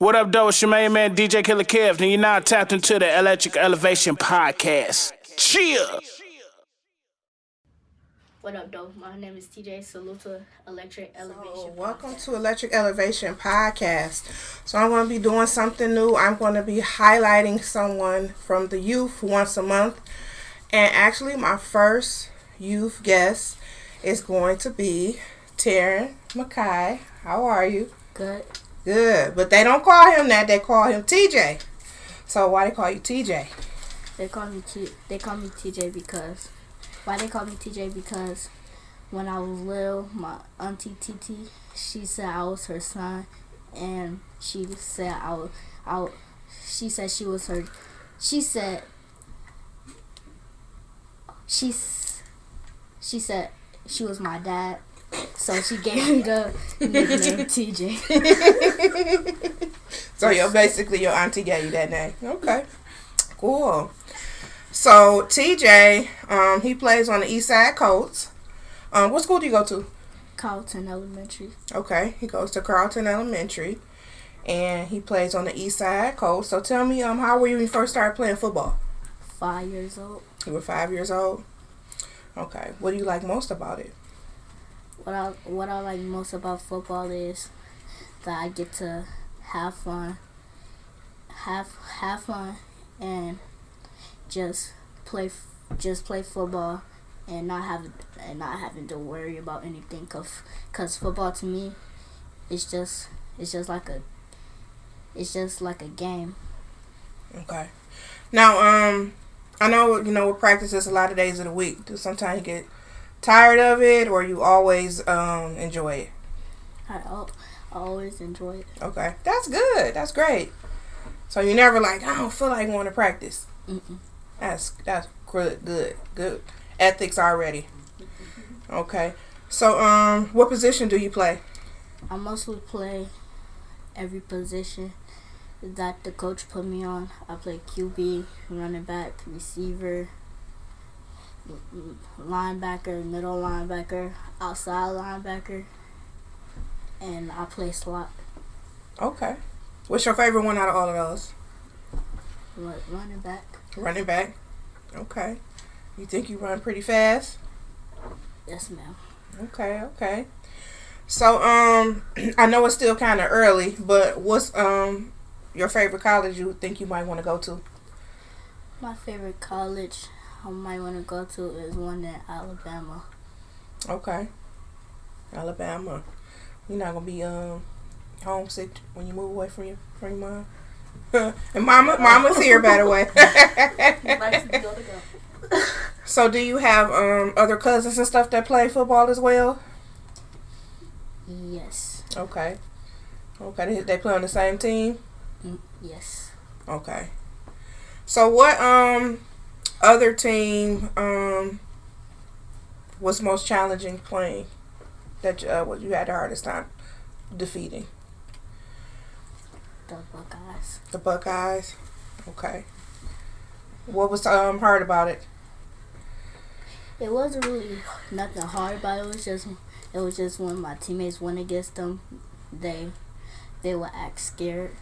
What up, though? It's your main man, DJ Killer Kev, and you're now tapped into the Electric Elevation Podcast. Chill! What up, though? My name is TJ. Salute to Electric Elevation. Welcome to Electric Elevation Podcast. So I'm going to be doing something new. I'm going to be highlighting someone from the youth once a month. And actually, my first youth guest is going to be Taryn Mackay. How are you? Good. Good. But they don't call him that. They call him TJ. So why they call you TJ? They call me TJ because... Why they call me TJ? Because when I was little, my auntie TT, she said I was her son, and she said she said she was her. She said she said she was my dad, so she gave me the nickname TJ. So basically your auntie gave you that name. Okay, cool. So TJ, he plays on the Eastside Colts. What school do you go to? Carlton Elementary. Okay, he goes to Carlton Elementary, and he plays on the Eastside Colts. So tell me, how were you when you first started playing football? 5 years old. You were 5 years old. Okay, what do you like most about it? What I like most about football is that I get to have fun, and just play football and not having to worry about anything, cause football to me it's just like a game. Okay. Now I know with practices a lot of days of the week. Do sometimes you get tired of it, or you always enjoy it? I always enjoy it. Okay, that's good. That's great. So you never I don't feel like going to practice. Mm-mm. That's good ethics already. Okay. So what position do you play? I mostly play every position that the coach put me on. I play QB, running back, receiver, linebacker, middle linebacker, outside linebacker, and I play slot. Okay. What's your favorite one out of all of those? Running back. Running back. Okay. You think you run pretty fast? Yes, ma'am. Okay. So I know it's still kind of early, but what's your favorite college you think you might want to go to? My favorite college I might want to go to is one in Alabama. Okay. Alabama. You're not gonna be homesick when you move away from your mom? And mama's here, by the way. So do you have other cousins and stuff that play football as well? Yes. Okay. They play on the same team? Yes. Okay. So what other team was most challenging playing that what you had the hardest time defeating? The Buckeyes. The Buckeyes? Okay. What was hard about it? It wasn't really nothing hard about it. It was just when my teammates went against them, they would act scared.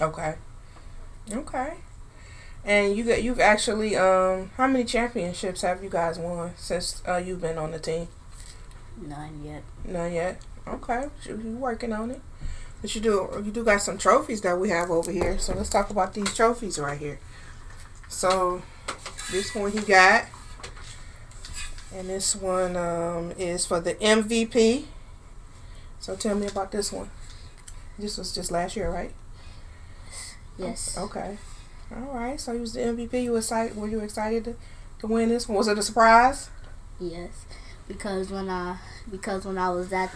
Okay. And you've actually how many championships have you guys won since you've been on the team? None yet. None yet. Okay. You working on it. But you do got some trophies that we have over here. So let's talk about these trophies right here. So this one he got. And this one is for the MVP. So tell me about this one. This was just last year, right? Yes. Okay. All right. So you was the MVP. Were you excited to win this one? Was it a surprise? Yes. Because when I was at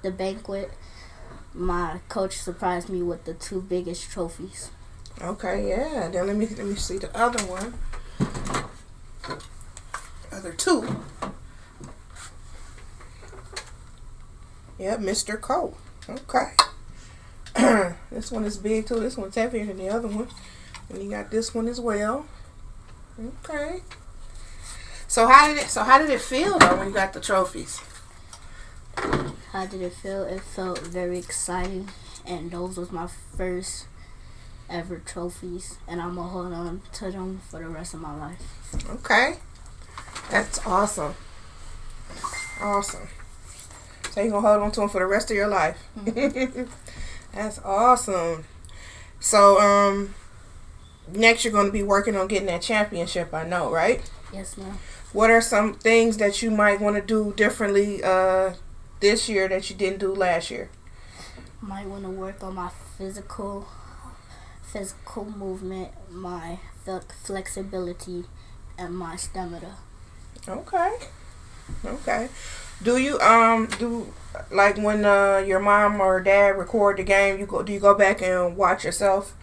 the banquet, my coach surprised me with the two biggest trophies. Okay, yeah. Then let me see the other one. Other two. Yep, Mr. Cole. Okay. This one is big too. This one's heavier than the other one. And you got this one as well. Okay. So how did it feel though when you got the trophies? How did it feel? It felt very exciting, and those was my first ever trophies, and I'm gonna hold on to them for the rest of my life. Okay. That's awesome. Awesome. So you're going to hold on to them for the rest of your life. Mm-hmm. That's awesome. So, next you're going to be working on getting that championship, I know, right? Yes, ma'am. What are some things that you might want to do differently this year that you didn't do last year? Might want to work on my physical movement, my flexibility, and my stamina. Okay. Okay. Do you do like when your mom or dad record the game, do you go back and watch yourself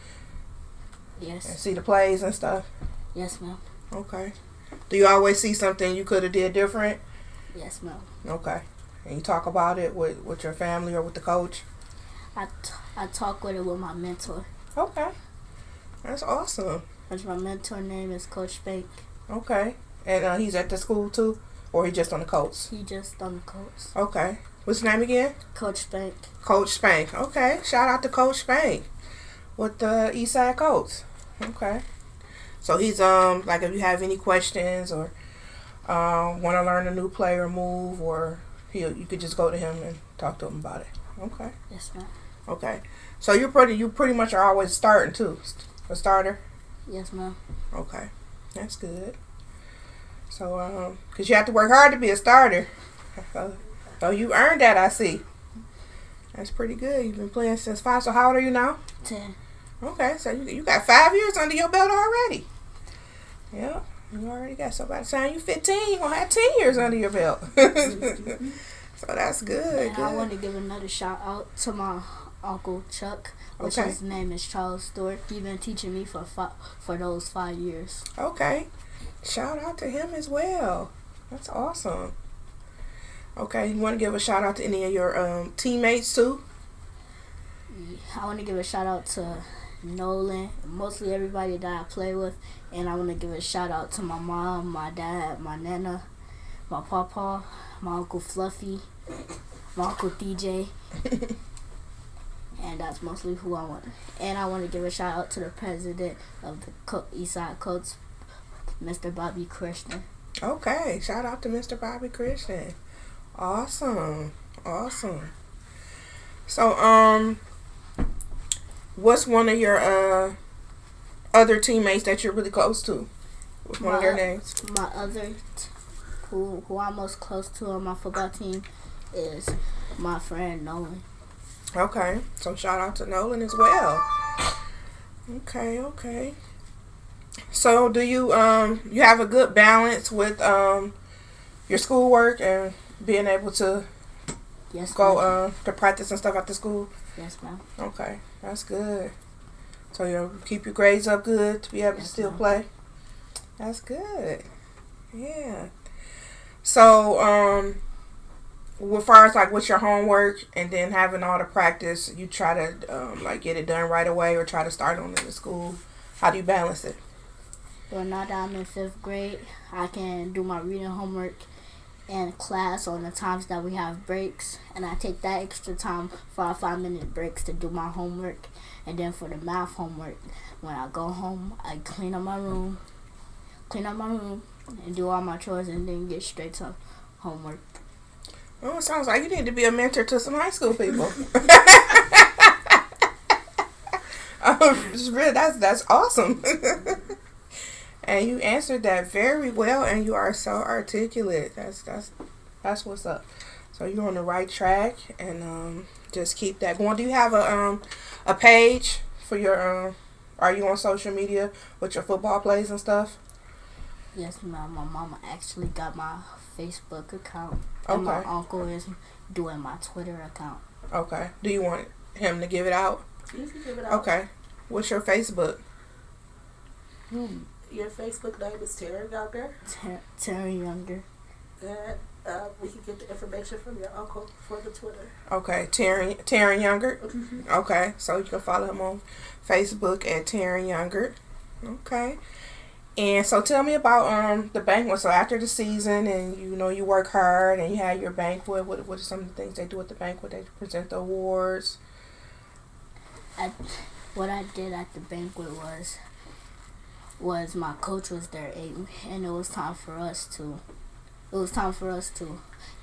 and Yes. see the plays and stuff? Yes, ma'am. Okay. Do you always see something you could have did different? Yes, ma'am. Okay. And you talk about it with your family or with the coach? I talk with it with my mentor. Okay. That's awesome. Which my mentor name is Coach Bank. Okay. And he's at the school too? Or he just on the Colts? He just on the Colts. Okay. What's his name again? Coach Bank. Coach Spank. Okay. Shout out to Coach Spank with the Eastside Colts. Okay. So he's like if you have any questions or want to learn a new play or move, or you could just go to him and talk to him about it. Okay. Yes, ma'am. Okay. So you pretty much are always starting too. A starter. Yes, ma'am. Okay. That's good. So because you have to work hard to be a starter. So you earned that, I see. That's pretty good. You've been playing since 5. So how old are you now? 10. Okay, so you got 5 years under your belt already. Yeah, you already got. So by the time you're 15, you're going to have 10 years under your belt. So that's good. And good. I want to give another shout out to my Uncle Chuck, which Okay. his name is Charles Stewart. He's been teaching me for those 5 years. Okay. Shout out to him as well. That's awesome. Okay, you want to give a shout out to any of your teammates too? I want to give a shout out to Nolan, mostly everybody that I play with, and I want to give a shout out to my mom, my dad, my nana, my papa, my Uncle Fluffy, my Uncle DJ, and that's mostly who I want. And I want to give a shout out to the president of the Eastside Colts, Mr. Bobby Christian. Okay, shout out to Mr. Bobby Christian. Awesome. Awesome. So, what's one of your other teammates that you're really close to? What's one of their names? My other, who I'm most close to on my football team is my friend Nolan. Okay, so shout out to Nolan as well. Okay. So, do you you have a good balance with your schoolwork and being able to Yes, go ma'am. to practice and stuff after school? Yes, ma'am. Okay, that's good. So you keep your grades up good to be able to Yes, still ma'am. play. That's good. Yeah. So as far as like with your homework and then having all the practice, you try to like get it done right away or try to start on it in school. How do you balance it? Well, now that I'm in 5th grade, I can do my reading homework in class on the times that we have breaks, and I take that extra time for our 5-minute breaks to do my homework. And then for the math homework, when I go home, I clean up my room, and do all my chores, and then get straight to homework. Oh, it sounds like you need to be a mentor to some high school people. That's awesome. And you answered that very well, and you are so articulate. That's what's up. So you're on the right track, and just keep that going. Do you have a page for your? Are you on social media with your football plays and stuff? Yes, ma'am. My mama actually got my Facebook account, and my Okay. uncle is doing my Twitter account. Okay. Do you want him to give it out? You can give it out. Okay. What's your Facebook? Your Facebook name is Terry Younger, Terry Younger. and we can get the information from your uncle for the Twitter. Okay, Taryn Younger. Okay, so you can follow him on Facebook at Taryn Younger. Okay, And so tell me about the banquet. So after the season, and you work hard, and you have your banquet. What are some of the things they do at the banquet? They present the awards. What I did at the banquet was my coach was there, and it was time for us to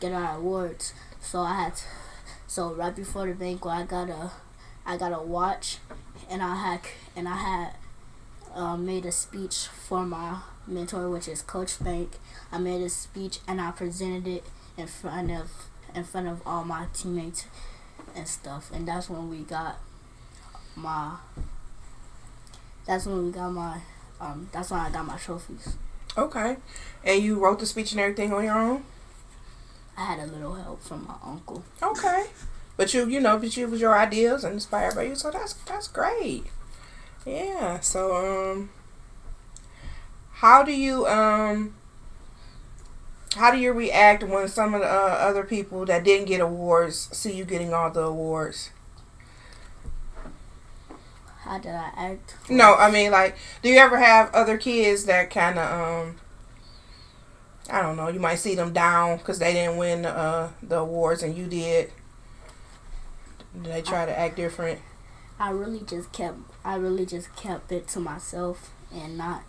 get our awards. So right before the banquet, I got a watch, and I had made a speech for my mentor, which is Coach Bank. I made a speech and I presented it in front of all my teammates and stuff. And that's when I got my trophies. Okay. And you wrote the speech and everything on your own? I had a little help from my uncle. Okay. But it was your ideas and inspired by you, so that's great. Yeah. So how do you react when some of the other people that didn't get awards see you getting all the awards? How did I act? No, I mean, like, do you ever have other kids that kind of I don't know, you might see them down because they didn't win the awards and you did? Do they try to act different? I really just kept it to myself and not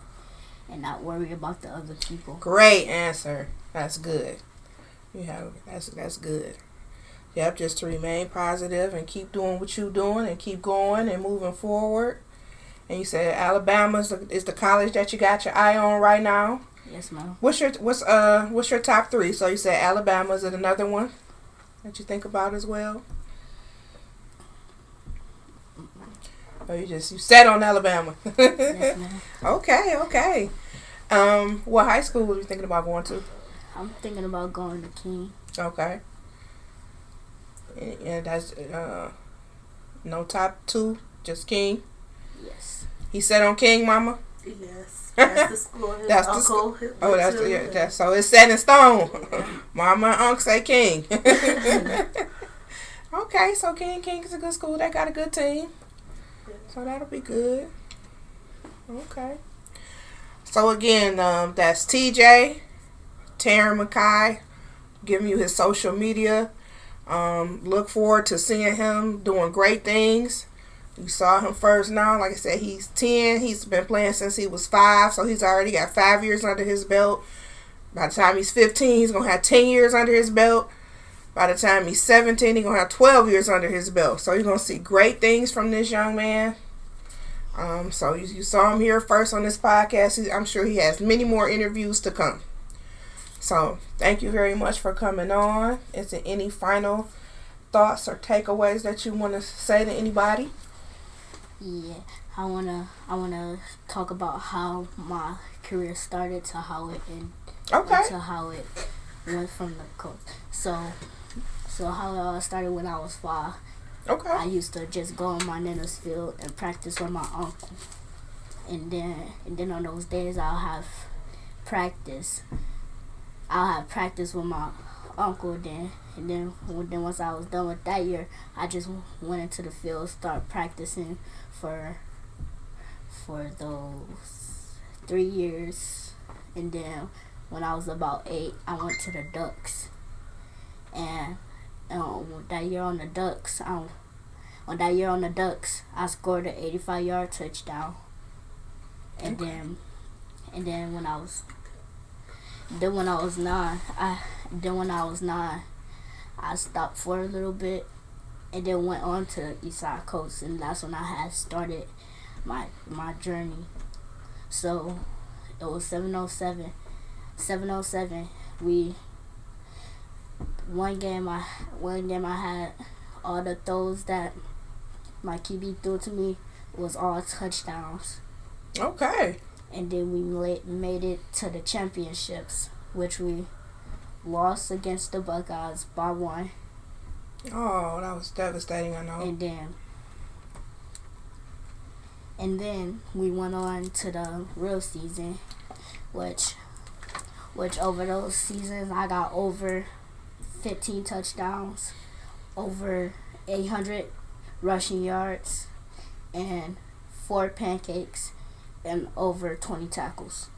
worry about the other people. Great answer. That's good. That's good. Yep, just to remain positive and keep doing what you're doing and keep going and moving forward. And you said Alabama is the college that you got your eye on right now. Yes, ma'am. What's your top 3? So you said Alabama. Is it another one that you think about as well? Or you set on Alabama? Yes, ma'am. Okay. What high school were you thinking about going to? I'm thinking about going to King. Okay. And that's no top 2, just King. Yes. He set on King, Mama. Yes. That's the school. That's the school. Oh, that's so it's set in stone. Mama and Uncle say King. Okay, so King is a good school. They got a good team. So that'll be good. Okay. So again, that's TJ, Taryn Mackay, giving you his social media. Look forward to seeing him doing great things. You saw him first now. Like I said, he's 10. He's been playing since he was 5. So he's already got 5 years under his belt. By the time he's 15, he's going to have 10 years under his belt. By the time he's 17, he's going to have 12 years under his belt. So you're going to see great things from this young man. So you saw him here first on this podcast. I'm sure he has many more interviews to come. So thank you very much for coming on. Is there any final thoughts or takeaways that you want to say to anybody? Yeah, I wanna talk about how my career started to how it ended. Okay. To how it went from the coach. So how it started when I was 5. Okay. I used to just go on my nana's field and practice with my uncle. And then on those days I'll have practice. With my uncle then. And then once I was done with that year, I just went into the field, start practicing for those 3 years. And then when I was about 8, I went to the Ducks. And that year on the Ducks, I scored an 85-yard touchdown. And then when I was 9, I stopped for a little bit, and then went on to Eastside Colts, and that's when I had started my journey. So it was 707. 707. One game I had all the throws that my QB threw to me was all touchdowns. Okay. And then we made it to the championships, which we lost against the Buckeyes by 1. Oh, that was devastating, I know. And then we went on to the real season, which over those seasons I got over 15 touchdowns, over 800 rushing yards, and 4 pancakes, and over 20 tackles.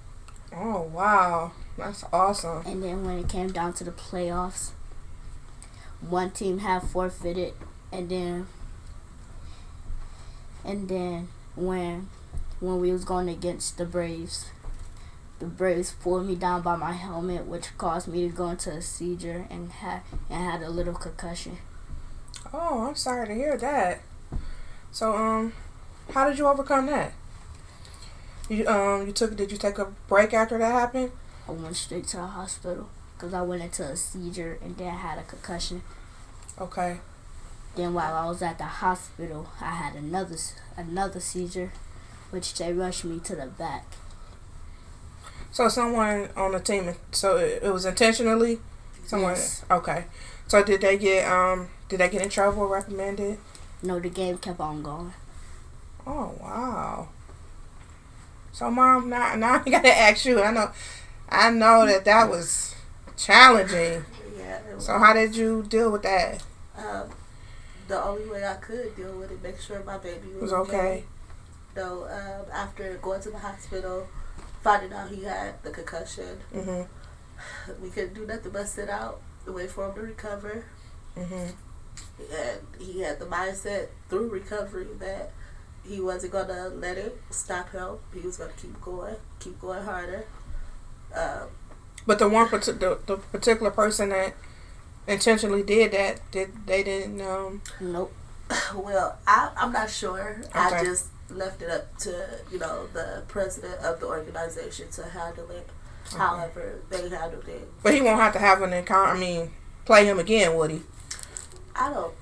Oh, wow. That's awesome. And then when it came down to the playoffs, one team had forfeited, and then when we was going against the Braves pulled me down by my helmet, which caused me to go into a seizure and had a little concussion. Oh, I'm sorry to hear that. So, how did you overcome that? Did you take a break after that happened? I went straight to the hospital because I went into a seizure and then I had a concussion. Okay. Then while I was at the hospital, I had another seizure, which they rushed me to the back. So someone on the team, so it was intentionally? Someone. Yes. Okay. So did they get in trouble or reprimanded? No, the game kept on going. Oh, wow. So, Mom, now I gotta ask you. I know that was challenging. Yeah. So, how did you deal with that? The only way I could deal with it, make sure my baby was okay. So, after going to the hospital, finding out he had the concussion, we couldn't do nothing but sit out and wait for him to recover. And he had the mindset through recovery that he wasn't gonna let it stop him. He was gonna keep going harder. But the particular person that intentionally did that, they didn't? Nope. Well, I'm not sure. Okay. I just left it up to the president of the organization to handle it. Okay. However they handled it. But he won't have to have an encounter. I mean, play him again, would he? I don't.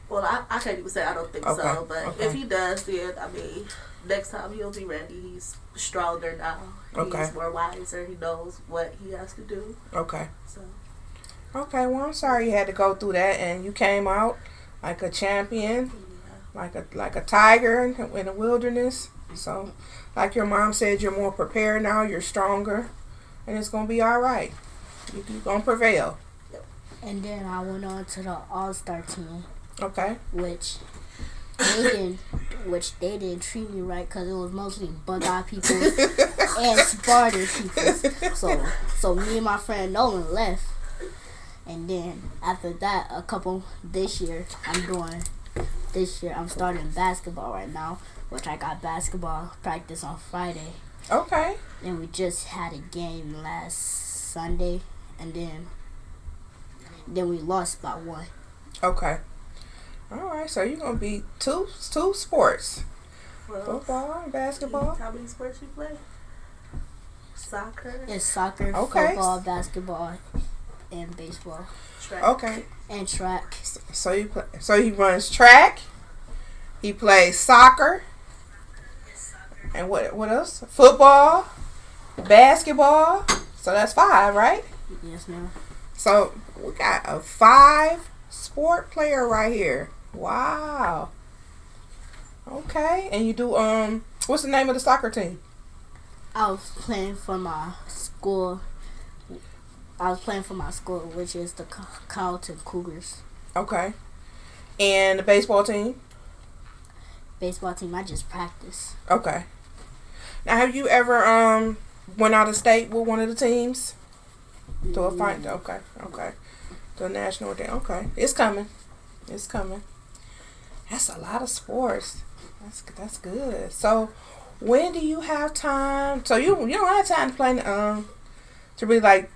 Well, I can't even say I don't think so. But if he does, then I mean, next time he'll be ready. He's stronger now. He's more wiser. He knows what he has to do. Okay. So. Okay. Well, I'm sorry you had to go through that, and you came out like a champion, like a tiger in the wilderness. So, like your mom said, you're more prepared now. You're stronger, and it's gonna be all right. You're gonna prevail. And then I went on to the All-Star team. Okay. Which they didn't treat me right because it was mostly bug-eyed people and Spartan people. So me and my friend Nolan left. And then after that, this year I'm starting basketball right now, which I got basketball practice on Friday. Okay. And we just had a game last Sunday, and then we lost by 1. Okay. All right, so you're gonna be two sports, football and basketball. How many sports you play? Soccer. It's soccer, football, basketball, and baseball. Track. Okay. And track. So he runs track. He plays soccer. And what else? Football, basketball. So that's 5, right? Yes, ma'am. So we got a 5-sport player right here. Wow. Okay. And you do what's the name of the soccer team? I was playing for my school, which is the Carlton Cougars. Okay. And the baseball team? Baseball team, I just practice. Okay. Now, have you ever went out of state with one of the teams? To a fight? Okay. To a national day. Okay. It's coming. That's a lot of sports. That's good. So, when do you have time? So you don't have time to play to be like.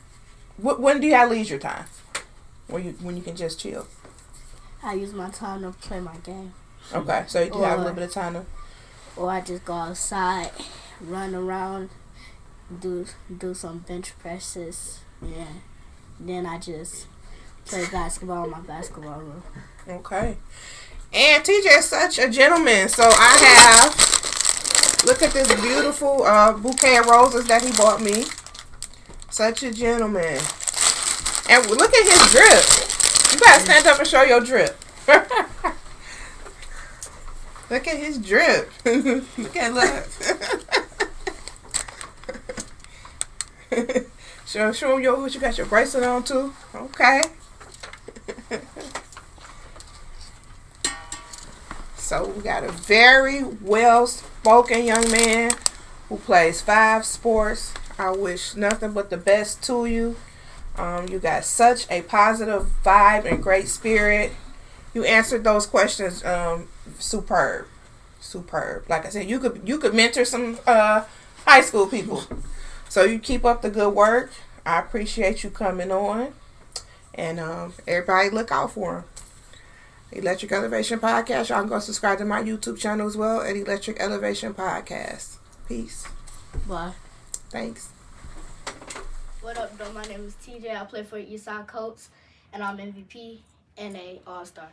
When do you have leisure time? When you can just chill. I use my time to play my game. Okay, so you do have a little bit of time to. Or I just go outside, run around, do some bench presses. Yeah. Then I just play basketball in my basketball room. Okay. And TJ is such a gentleman. So I have, look at this beautiful bouquet of roses that he bought me. Such a gentleman. And look at his drip. You gotta stand up and show your drip. Look at his drip. Look. Show him what you got your bracelet on too. Okay. So we got a very well-spoken young man who plays 5 sports. I wish nothing but the best to you. You got such a positive vibe and great spirit. You answered those questions superb. Like I said, you could mentor some high school people. So you keep up the good work. I appreciate you coming on. And everybody look out for him. Electric Elevation Podcast. Y'all can go subscribe to my YouTube channel as well at Electric Elevation Podcast. Peace. Bye. Thanks. What up, though? My name is TJ. I play for Eastside Colts, and I'm MVP and a All-Star.